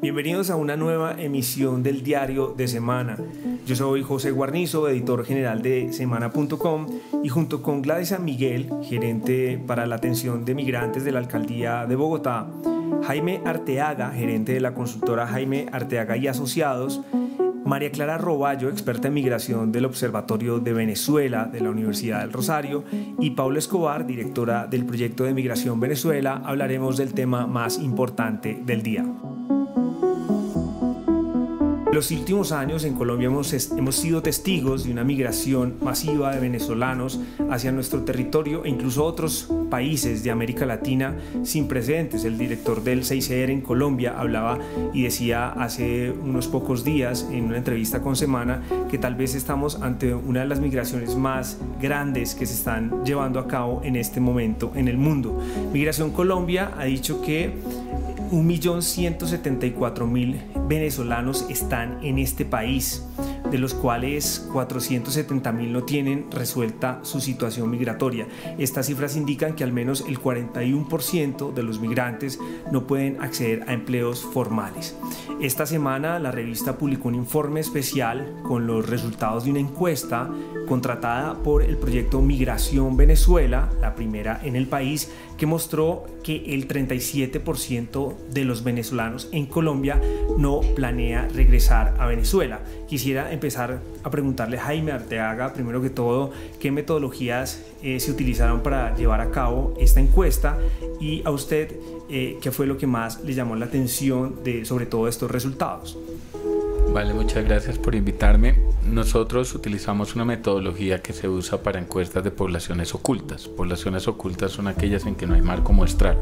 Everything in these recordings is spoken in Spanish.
Bienvenidos a una nueva emisión del Diario de Semana. Yo soy José Guarnizo, editor general de Semana.com, y junto con Gladys San Miguel, gerente para la atención de migrantes de la Alcaldía de Bogotá, Jaime Arteaga, gerente de la consultora Jaime Arteaga y Asociados, María Clara Roballo, experta en migración del Observatorio de Venezuela de la Universidad del Rosario, y Paula Escobar, directora del proyecto de Migración Venezuela, hablaremos del tema más importante del día. Los últimos años en Colombia hemos sido testigos de una migración masiva de venezolanos hacia nuestro territorio e incluso otros países de América Latina sin precedentes. El director del CICR en Colombia hablaba y decía hace unos pocos días en una entrevista con Semana que tal vez estamos ante una de las migraciones más grandes que se están llevando a cabo en este momento en el mundo. Migración Colombia ha dicho que 1.174.000 venezolanos están en este país, de los cuales 470.000 no tienen resuelta su situación migratoria. Estas cifras indican que al menos el 41% de los migrantes no pueden acceder a empleos formales. Esta semana la revista publicó un informe especial con los resultados de una encuesta contratada por el proyecto Migración Venezuela, la primera en el país, que mostró que el 37% de los venezolanos en Colombia no planea regresar a Venezuela. Quisiera empezar a preguntarle a Jaime Arteaga, primero que todo, qué metodologías se utilizaron para llevar a cabo esta encuesta, y a usted, qué fue lo que más le llamó la atención sobre todo estos resultados. Vale, muchas gracias por invitarme. Nosotros utilizamos una metodología que se usa para encuestas de poblaciones ocultas. Poblaciones ocultas son aquellas en que no hay marco muestral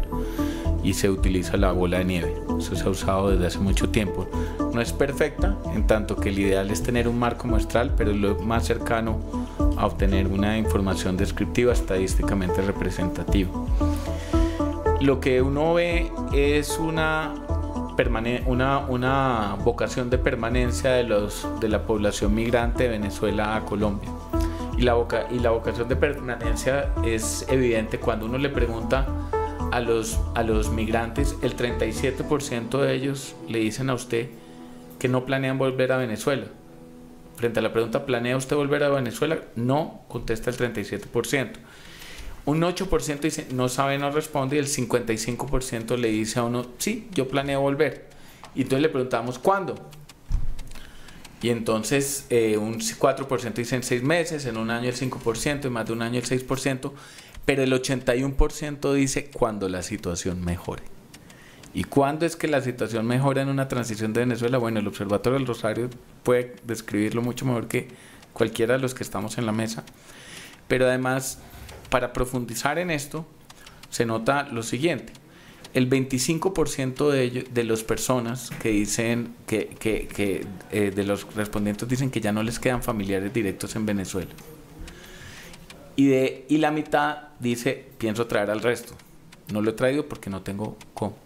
y se utiliza la bola de nieve. Eso se ha usado desde hace mucho tiempo. No es perfecta, en tanto que el ideal es tener un marco muestral, pero es lo más cercano a obtener una información descriptiva estadísticamente representativa. Lo que uno ve es una vocación de permanencia de la población migrante de Venezuela a Colombia. Y la vocación de permanencia es evidente cuando uno le pregunta a los migrantes. El 37% de ellos le dicen a usted que no planean volver a Venezuela. Frente a la pregunta, ¿planea usted volver a Venezuela? No, contesta el 37%. Un 8% dice no sabe, no responde, y el 55% le dice a uno sí, yo planeo volver. Y entonces le preguntamos ¿cuándo? Y entonces un 4% dice en 6 meses, en un año el 5%, en más de un año el 6%, pero el 81% dice cuando la situación mejore. ¿Y cuándo es que la situación mejora en una transición de Venezuela? Bueno, el Observatorio del Rosario puede describirlo mucho mejor que cualquiera de los que estamos en la mesa, pero además, para profundizar en esto, se nota lo siguiente. El 25% de las personas que dicen de los respondientes dicen que ya no les quedan familiares directos en Venezuela. Y la mitad dice, pienso traer al resto. No lo he traído porque no tengo cómo.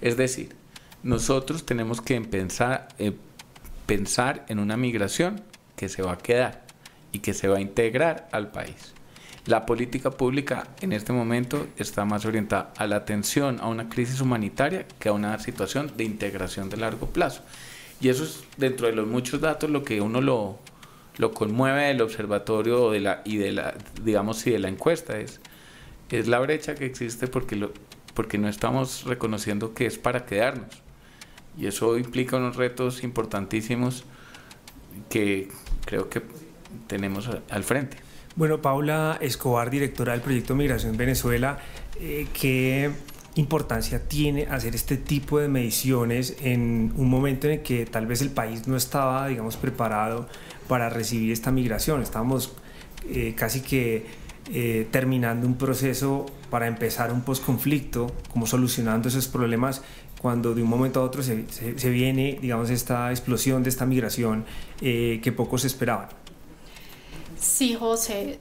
Es decir, nosotros tenemos que pensar en una migración que se va a quedar y que se va a integrar al país. La política pública en este momento está más orientada a la atención a una crisis humanitaria que a una situación de integración de largo plazo. Y eso es, dentro de los muchos datos, lo que uno lo conmueve del observatorio y de la encuesta es la brecha que existe porque no estamos reconociendo que es para quedarnos. Y eso implica unos retos importantísimos que creo que tenemos al frente. Bueno, Paula Escobar, directora del proyecto Migración Venezuela, ¿qué importancia tiene hacer este tipo de mediciones en un momento en el que tal vez el país no estaba, digamos, preparado para recibir esta migración? Estábamos casi que terminando un proceso para empezar un posconflicto, como solucionando esos problemas, cuando de un momento a otro se viene, digamos, esta explosión de esta migración que pocos esperaban. Sí, José,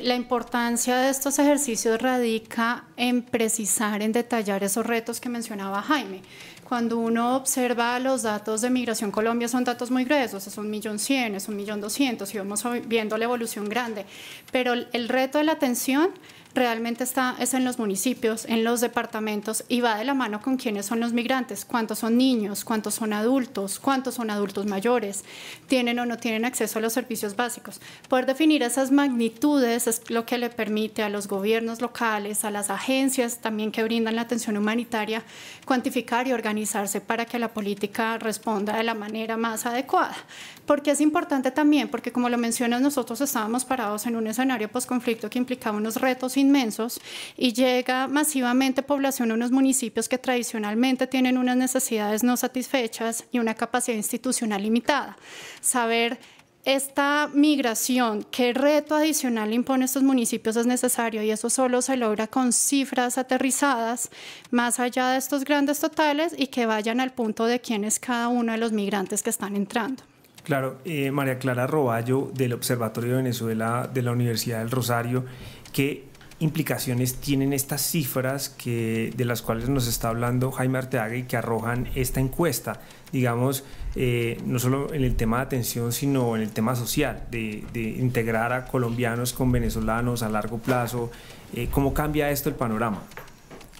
la importancia de estos ejercicios radica en precisar, en detallar esos retos que mencionaba Jaime. Cuando uno observa los datos de Migración Colombia, son datos muy gruesos, es 1.100.000, es 1.200.000, y vamos viendo la evolución grande. Pero el reto de la atención realmente es en los municipios, en los departamentos, y va de la mano con quiénes son los migrantes, cuántos son niños, cuántos son adultos mayores, tienen o no tienen acceso a los servicios básicos. Poder definir esas magnitudes es lo que le permite a los gobiernos locales, a las agencias también que brindan la atención humanitaria, cuantificar y organizarse para que la política responda de la manera más adecuada. Porque es importante también, porque como lo mencionas, nosotros estábamos parados en un escenario posconflicto que implicaba unos retos inmensos y llega masivamente población a unos municipios que tradicionalmente tienen unas necesidades no satisfechas y una capacidad institucional limitada. Saber esta migración, qué reto adicional impone estos municipios es necesario, y eso solo se logra con cifras aterrizadas más allá de estos grandes totales y que vayan al punto de quién es cada uno de los migrantes que están entrando. Claro, María Clara Roballo, del Observatorio de Venezuela de la Universidad del Rosario, ¿qué implicaciones tienen estas cifras de las cuales nos está hablando Jaime Arteaga y que arrojan esta encuesta? Digamos, no solo en el tema de atención, sino en el tema social, de integrar a colombianos con venezolanos a largo plazo. ¿Cómo cambia esto el panorama?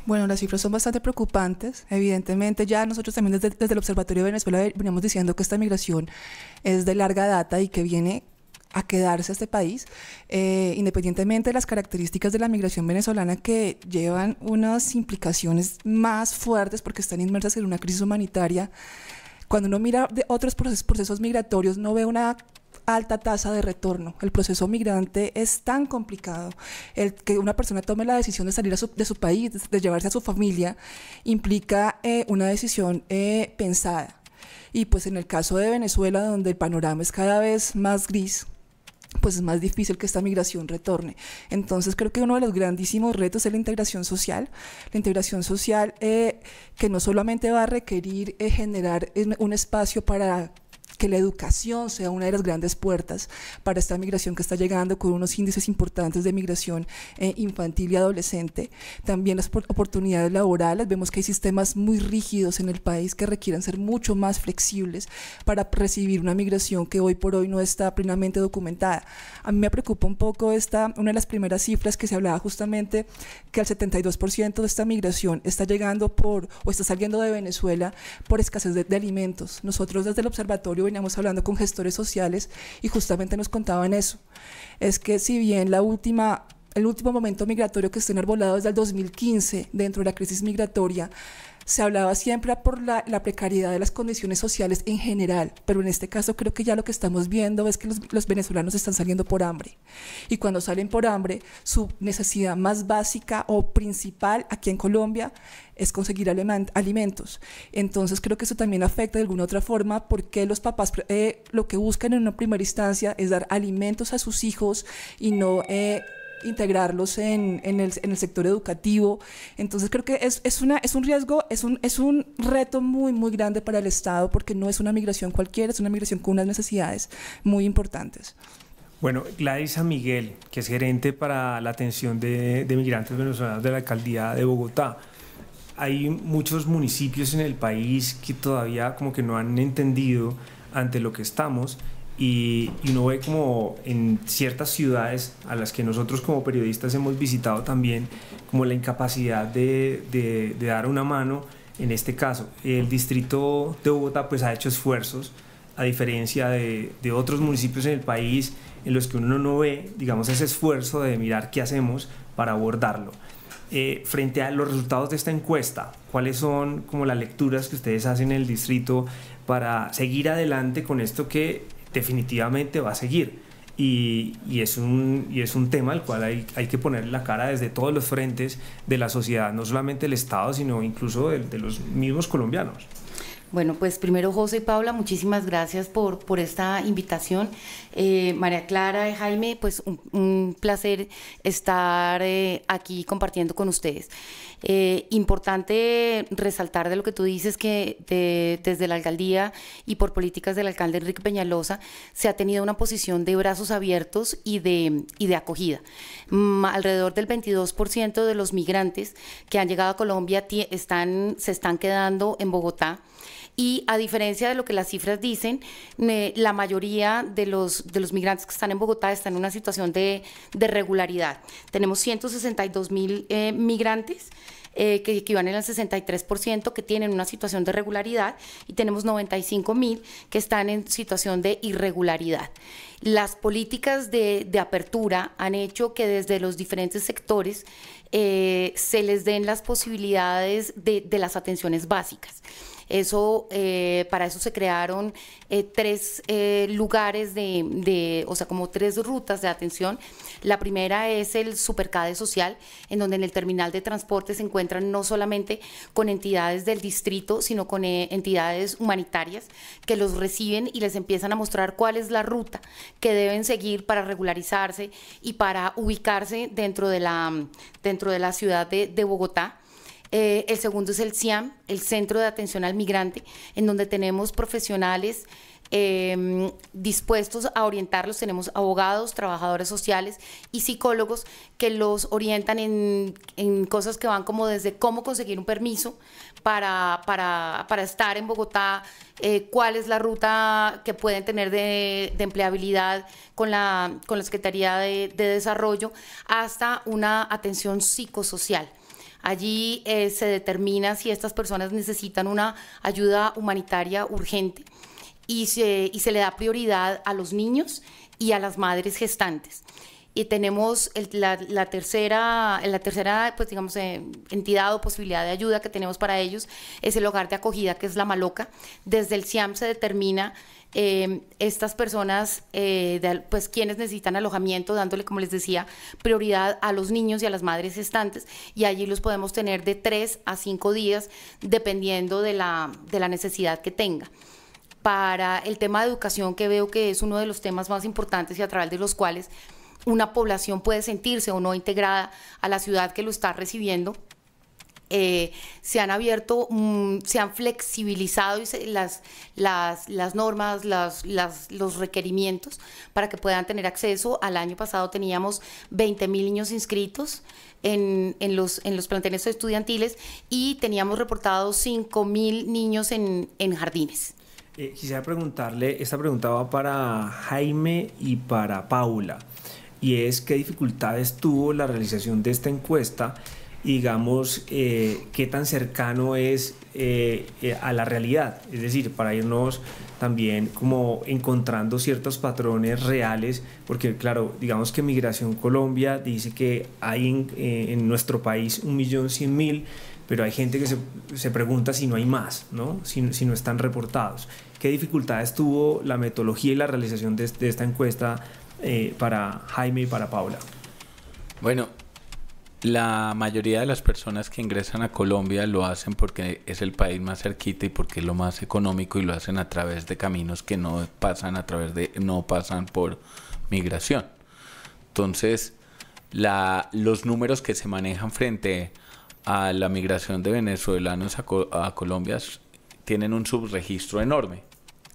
Bueno, las cifras son bastante preocupantes. Evidentemente, ya nosotros también desde el Observatorio de Venezuela veníamos diciendo que esta migración es de larga data y que viene a quedarse a este país, independientemente de las características de la migración venezolana, que llevan unas implicaciones más fuertes porque están inmersas en una crisis humanitaria. Cuando uno mira de otros procesos migratorios, no ve una alta tasa de retorno. El proceso migrante es tan complicado. El que una persona tome la decisión de salir de su país, de llevarse a su familia, implica una decisión pensada. Y pues en el caso de Venezuela, donde el panorama es cada vez más gris, pues es más difícil que esta migración retorne. Entonces creo que uno de los grandísimos retos es la integración social que no solamente va a requerir generar un espacio para que la educación sea una de las grandes puertas para esta migración que está llegando con unos índices importantes de migración infantil y adolescente. También las oportunidades laborales, vemos que hay sistemas muy rígidos en el país que requieren ser mucho más flexibles para recibir una migración que hoy por hoy no está plenamente documentada. A mí me preocupa un poco una de las primeras cifras que se hablaba justamente, que el 72% de esta migración está llegando o está saliendo de Venezuela por escasez de alimentos. Nosotros desde el observatorio veníamos hablando con gestores sociales y justamente nos contaban eso. Es que si bien el último momento migratorio que está enarbolado desde el 2015 dentro de la crisis migratoria, se hablaba siempre por la precariedad de las condiciones sociales en general, pero en este caso creo que ya lo que estamos viendo es que los venezolanos están saliendo por hambre, y cuando salen por hambre, su necesidad más básica o principal aquí en Colombia es conseguir alimentos. Entonces creo que eso también afecta de alguna otra forma, porque los papás lo que buscan en una primera instancia es dar alimentos a sus hijos y no integrarlos en el sector educativo. Entonces creo que es un riesgo, es un reto muy, muy grande para el Estado, porque no es una migración cualquiera, es una migración con unas necesidades muy importantes. Bueno, Gladys San Miguel, que es gerente para la atención de migrantes venezolanos de la Alcaldía de Bogotá. Hay muchos municipios en el país que todavía como que no han entendido ante lo que estamos, y uno ve como en ciertas ciudades a las que nosotros como periodistas hemos visitado también, como la incapacidad de dar una mano. En este caso, el distrito de Bogotá pues ha hecho esfuerzos, a diferencia de otros municipios en el país en los que uno no ve, digamos, ese esfuerzo de mirar qué hacemos para abordarlo. Frente a los resultados de esta encuesta, ¿cuáles son como las lecturas que ustedes hacen en el distrito para seguir adelante con esto que definitivamente va a seguir? Y es un tema al cual hay que ponerle la cara desde todos los frentes de la sociedad, no solamente el Estado, sino incluso de los mismos colombianos. Bueno, pues primero, José y Paula, muchísimas gracias por esta invitación. María Clara y Jaime, pues un placer estar aquí compartiendo con ustedes. Importante resaltar de lo que tú dices, que desde la alcaldía y por políticas del alcalde Enrique Peñalosa se ha tenido una posición de brazos abiertos y de acogida. Alrededor del 22% de los migrantes que han llegado a Colombia se están quedando en Bogotá. Y a diferencia de lo que las cifras dicen, la mayoría de los migrantes que están en Bogotá están en una situación de regularidad. Tenemos 162.000 migrantes, que equivalen al 63%, que tienen una situación de regularidad, y tenemos 95.000 que están en situación de irregularidad. Las políticas de apertura han hecho que desde los diferentes sectores se les den las posibilidades de las atenciones básicas. Para eso se crearon 3 lugares o sea, como 3 rutas de atención. La primera es el Supercade Social, en donde en el terminal de transporte se encuentran no solamente con entidades del distrito, sino con entidades humanitarias que los reciben y les empiezan a mostrar cuál es la ruta que deben seguir para regularizarse y para ubicarse dentro de la ciudad de Bogotá. El segundo es el CIAM, el Centro de Atención al Migrante, en donde tenemos profesionales dispuestos a orientarlos. Tenemos abogados, trabajadores sociales y psicólogos que los orientan en cosas que van como desde cómo conseguir un permiso para estar en Bogotá, cuál es la ruta que pueden tener de empleabilidad con la Secretaría de Desarrollo, hasta una atención psicosocial. Allí se determina si estas personas necesitan una ayuda humanitaria urgente y se le da prioridad a los niños y a las madres gestantes. Y tenemos la tercera pues, digamos, entidad o posibilidad de ayuda que tenemos para ellos es el hogar de acogida, que es La Maloca. Desde el CIAM se determina estas personas, pues quienes necesitan alojamiento, dándole, como les decía, prioridad a los niños y a las madres gestantes, y allí los podemos tener de 3 a 5 días, dependiendo de la necesidad que tenga. Para el tema de educación, que veo que es uno de los temas más importantes y a través de los cuales una población puede sentirse o no integrada a la ciudad que lo está recibiendo, se han abierto, se han flexibilizado las normas, los requerimientos para que puedan tener acceso. Al año pasado teníamos 20.000 niños inscritos en los planteles estudiantiles y teníamos reportados 5.000 niños en jardines. Quisiera preguntarle, esta pregunta va para Jaime y para Paula, y es: ¿qué dificultades tuvo la realización de esta encuesta? Y digamos, qué tan cercano es a la realidad, es decir, para irnos también como encontrando ciertos patrones reales, porque claro, digamos que Migración Colombia dice que hay en nuestro país 1.100.000, pero hay gente que se pregunta si no hay más, ¿no? Si no están reportados. ¿Qué dificultades tuvo la metodología y la realización de esta encuesta para Jaime y para Paula? Bueno, la mayoría de las personas que ingresan a Colombia lo hacen porque es el país más cerquita y porque es lo más económico, y lo hacen a través de caminos que no pasan por migración. Entonces, los números que se manejan frente a la migración de venezolanos a Colombia tienen un subregistro enorme.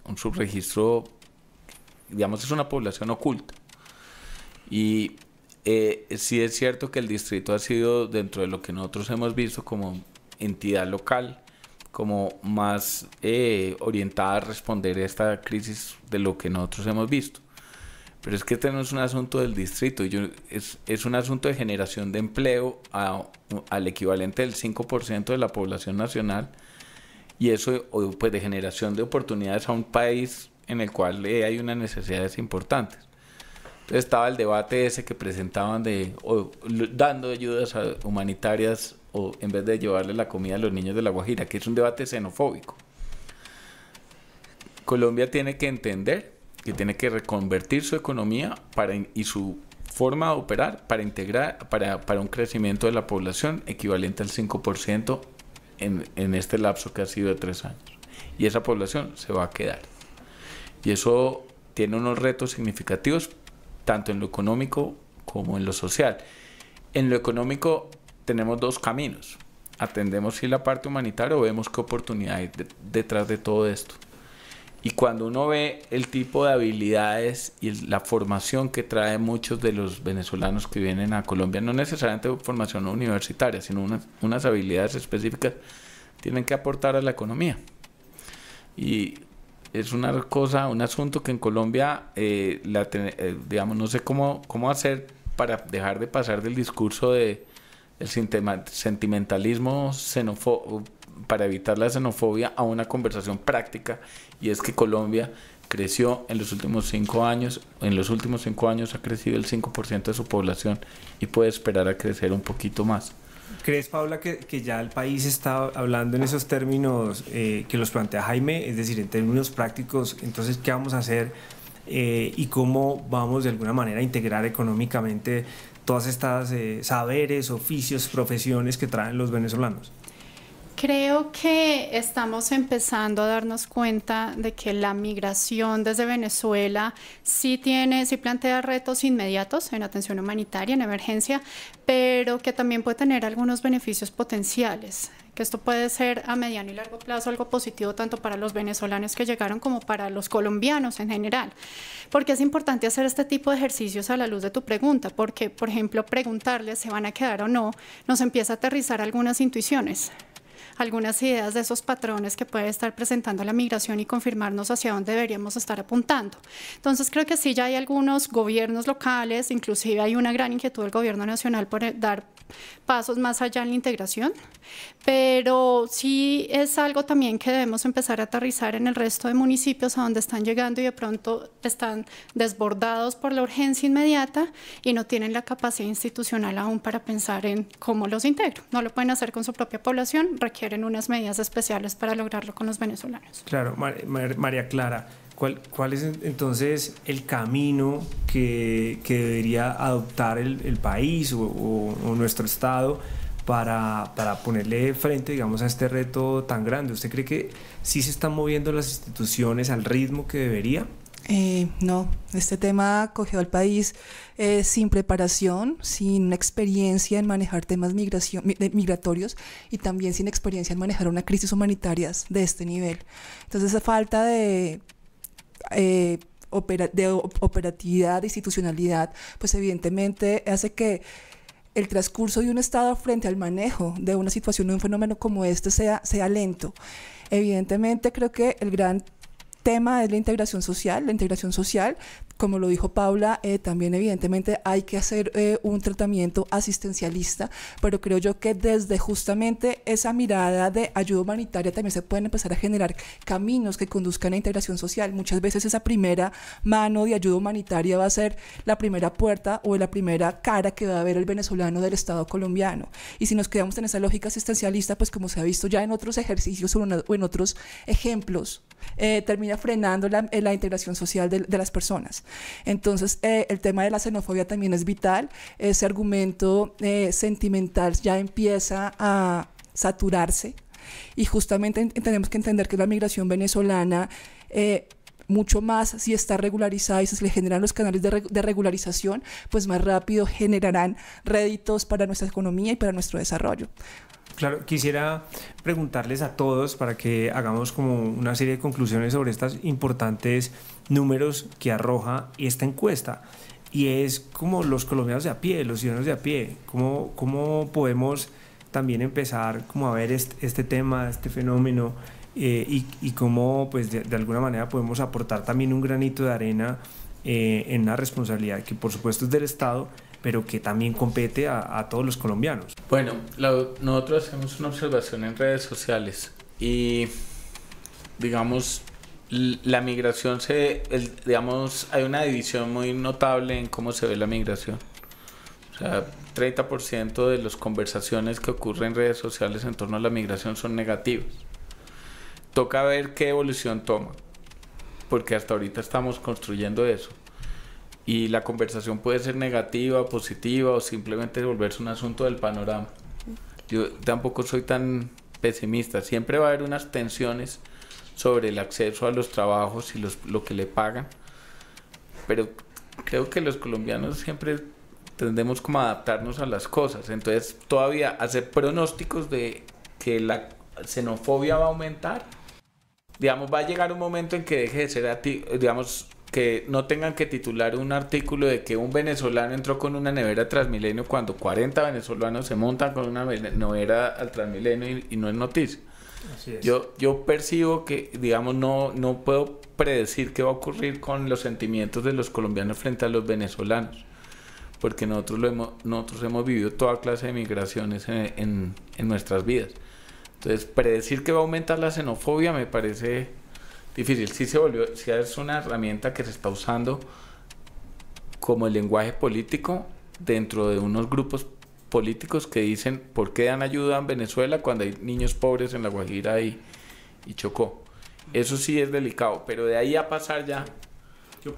Un subregistro, digamos, es una población oculta. Y sí es cierto que el distrito ha sido, dentro de lo que nosotros hemos visto como entidad local, como más orientada a responder a esta crisis de lo que nosotros hemos visto. Pero es que este no es un asunto del distrito, es un asunto de generación de empleo al equivalente del 5% de la población nacional, y eso pues de generación de oportunidades a un país en el cual hay unas necesidades importantes. Entonces estaba el debate ese que presentaban dando ayudas humanitarias o en vez de llevarle la comida a los niños de La Guajira, que es un debate xenofóbico. Colombia tiene que entender que tiene que reconvertir su economía y su forma de operar para integrar, para un crecimiento de la población equivalente al 5% en este lapso que ha sido de 3 años. Y esa población se va a quedar. Y eso tiene unos retos significativos, tanto en lo económico como en lo social. En lo económico tenemos 2 caminos. Atendemos sí la parte humanitaria o vemos qué oportunidad hay detrás de todo esto. Y cuando uno ve el tipo de habilidades y la formación que trae muchos de los venezolanos que vienen a Colombia, no necesariamente formación universitaria, sino unas habilidades específicas, tienen que aportar a la economía. Y es una cosa, un asunto que en Colombia, digamos, no sé cómo hacer para dejar de pasar del discurso de el sentimentalismo para evitar la xenofobia a una conversación práctica, y es que Colombia creció en los últimos 5 años, ha crecido el 5% de su población y puede esperar a crecer un poquito más. ¿Crees, Paula, que ya el país está hablando en esos términos que los plantea Jaime, es decir, en términos prácticos? Entonces, ¿qué vamos a hacer y cómo vamos de alguna manera a integrar económicamente todas estas saberes, oficios, profesiones que traen los venezolanos? Creo que estamos empezando a darnos cuenta de que la migración desde Venezuela sí plantea retos inmediatos en atención humanitaria, en emergencia, pero que también puede tener algunos beneficios potenciales, que esto puede ser a mediano y largo plazo algo positivo tanto para los venezolanos que llegaron como para los colombianos en general. Porque es importante hacer este tipo de ejercicios a la luz de tu pregunta, porque, por ejemplo, preguntarles si van a quedar o no, nos empieza a aterrizar algunas intuiciones, algunas ideas de esos patrones que puede estar presentando la migración y confirmarnos hacia dónde deberíamos estar apuntando. Entonces creo que sí, ya hay algunos gobiernos locales, inclusive hay una gran inquietud del gobierno nacional por dar pasos más allá en la integración, pero sí es algo también que debemos empezar a aterrizar en el resto de municipios a donde están llegando y de pronto están desbordados por la urgencia inmediata y no tienen la capacidad institucional aún para pensar en cómo los integro. No lo pueden hacer con su propia población, requieren unas medidas especiales para lograrlo con los venezolanos. Claro, María Clara, ¿cuál es entonces el camino que debería adoptar el país o nuestro Estado para ponerle frente, digamos, a este reto tan grande? ¿Usted cree que sí se están moviendo las instituciones al ritmo que debería? No, este tema cogió al país sin preparación, sin experiencia en manejar temas migratorios y también sin experiencia en manejar una crisis humanitaria de este nivel. Entonces, esa falta de operatividad, de institucionalidad, pues evidentemente hace que el transcurso de un Estado frente al manejo de una situación, de un fenómeno como este, sea lento. Evidentemente, creo que el gran tema es la integración social. La integración social, como lo dijo Paula, también evidentemente hay que hacer un tratamiento asistencialista, pero creo yo que desde justamente esa mirada de ayuda humanitaria también se pueden empezar a generar caminos que conduzcan a integración social. Muchas veces esa primera mano de ayuda humanitaria va a ser la primera puerta o la primera cara que va a ver el venezolano del Estado colombiano. Y si nos quedamos en esa lógica asistencialista, pues como se ha visto ya en otros ejercicios o en otros ejemplos, termina frenando la integración social de las personas. Entonces, el tema de la xenofobia también es vital. Ese argumento sentimental ya empieza a saturarse y justamente tenemos que entender que la migración venezolana, mucho más si está regularizada y si se le generan los canales de regularización, pues más rápido generarán réditos para nuestra economía y para nuestro desarrollo. Claro, quisiera preguntarles a todos para que hagamos como una serie de conclusiones sobre estos importantes números que arroja esta encuesta. Y es como los colombianos de a pie, los ciudadanos de a pie, cómo podemos también empezar como a ver este tema, este fenómeno y cómo pues de alguna manera podemos aportar también un granito de arena en una responsabilidad que por supuesto es del Estado, pero que también compete a todos los colombianos. Bueno, nosotros hacemos una observación en redes sociales y, digamos, la migración hay una división muy notable en cómo se ve la migración. O sea, 30% de las conversaciones que ocurren en redes sociales en torno a la migración son negativas. Toca ver qué evolución toma, porque hasta ahorita estamos construyendo eso. Y la conversación puede ser negativa, positiva o simplemente volverse un asunto del panorama. Yo tampoco soy tan pesimista. Siempre va a haber unas tensiones sobre el acceso a los trabajos y lo que le pagan. Pero creo que los colombianos siempre tendemos como a adaptarnos a las cosas. Entonces todavía hacer pronósticos de que la xenofobia va a aumentar. Digamos, va a llegar un momento en que deje de ser, digamos, que no tengan que titular un artículo de que un venezolano entró con una nevera Transmilenio cuando 40 venezolanos se montan con una nevera al Transmilenio y no es noticia. Así es. Yo percibo que, digamos, no puedo predecir qué va a ocurrir con los sentimientos de los colombianos frente a los venezolanos, porque nosotros hemos vivido toda clase de migraciones en nuestras vidas. Entonces, predecir que va a aumentar la xenofobia me parece difícil. Sí es una herramienta que se está usando como el lenguaje político dentro de unos grupos políticos que dicen ¿por qué dan ayuda en Venezuela cuando hay niños pobres en La Guajira y Chocó? Eso sí es delicado, pero de ahí a pasar ya... ¿Qué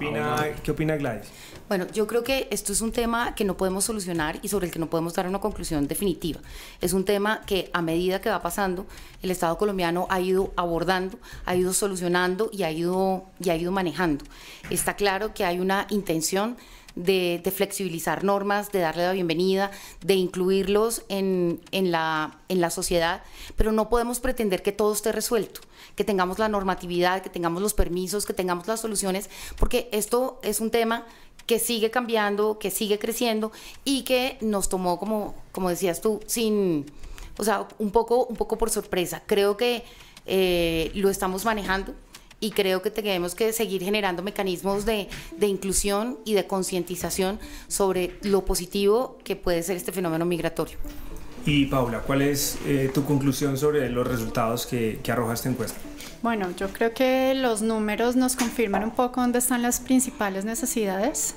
opina Gladys? Bueno, yo creo que esto es un tema que no podemos solucionar y sobre el que no podemos dar una conclusión definitiva. Es un tema que a medida que va pasando, el Estado colombiano ha ido abordando, ha ido solucionando y ha ido manejando. Está claro que hay una intención de flexibilizar normas, de darle la bienvenida, de incluirlos en la sociedad, pero no podemos pretender que todo esté resuelto, que tengamos la normatividad, que tengamos los permisos, que tengamos las soluciones, porque esto es un tema que sigue cambiando, que sigue creciendo y que nos tomó, como decías tú, un poco por sorpresa. Creo que lo estamos manejando y creo que tenemos que seguir generando mecanismos de inclusión y de concientización sobre lo positivo que puede ser este fenómeno migratorio. Y Paula, ¿cuál es tu conclusión sobre los resultados que arroja esta encuesta? Bueno, yo creo que los números nos confirman un poco dónde están las principales necesidades.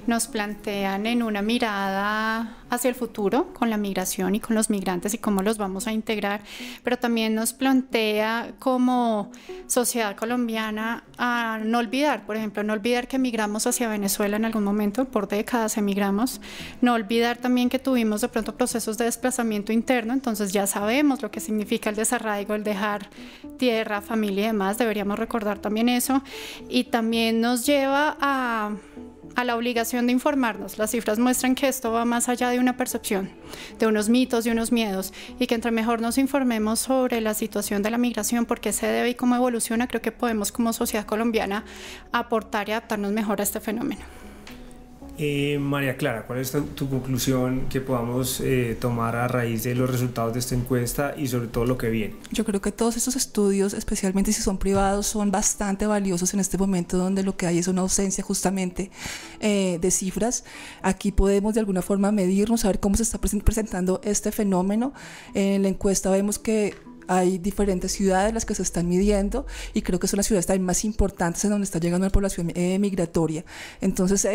Nos plantean en una mirada hacia el futuro con la migración y con los migrantes y cómo los vamos a integrar, pero también nos plantea como sociedad colombiana a no olvidar, por ejemplo, no olvidar que emigramos hacia Venezuela en algún momento, por décadas emigramos, no olvidar también que tuvimos de pronto procesos de desplazamiento interno, entonces ya sabemos lo que significa el desarraigo, el dejar tierra, familia y demás, deberíamos recordar también eso, y también nos lleva a la obligación de informarnos. Las cifras muestran que esto va más allá de una percepción, de unos mitos, de unos miedos, y que entre mejor nos informemos sobre la situación de la migración, por qué se debe y cómo evoluciona, creo que podemos como sociedad colombiana aportar y adaptarnos mejor a este fenómeno. María Clara, ¿cuál es tu conclusión que podamos tomar a raíz de los resultados de esta encuesta y sobre todo lo que viene? Yo creo que todos estos estudios, especialmente si son privados, son bastante valiosos en este momento donde lo que hay es una ausencia justamente de cifras. Aquí podemos de alguna forma medirnos, saber cómo se está presentando este fenómeno. En la encuesta vemos que hay diferentes ciudades las que se están midiendo y creo que son las ciudades también más importantes en donde está llegando la población migratoria. Entonces,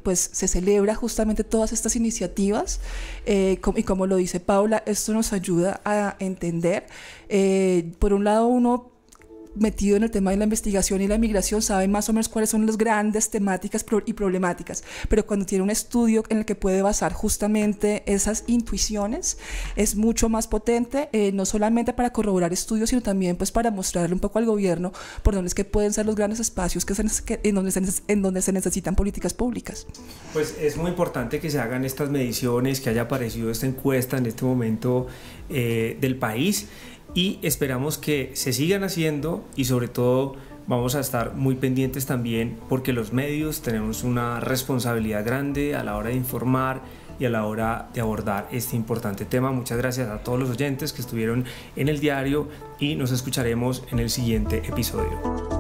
pues se celebra justamente todas estas iniciativas y como lo dice Paula, esto nos ayuda a entender, por un lado uno metido en el tema de la investigación y la migración sabe más o menos cuáles son las grandes temáticas y problemáticas, pero cuando tiene un estudio en el que puede basar justamente esas intuiciones es mucho más potente, no solamente para corroborar estudios, sino también pues para mostrarle un poco al gobierno por dónde es que pueden ser los grandes espacios en donde se necesitan políticas públicas. Pues es muy importante que se hagan estas mediciones, que haya aparecido esta encuesta en este momento del país, y esperamos que se sigan haciendo y sobre todo vamos a estar muy pendientes también porque los medios tenemos una responsabilidad grande a la hora de informar y a la hora de abordar este importante tema. Muchas gracias a todos los oyentes que estuvieron en el diario y nos escucharemos en el siguiente episodio.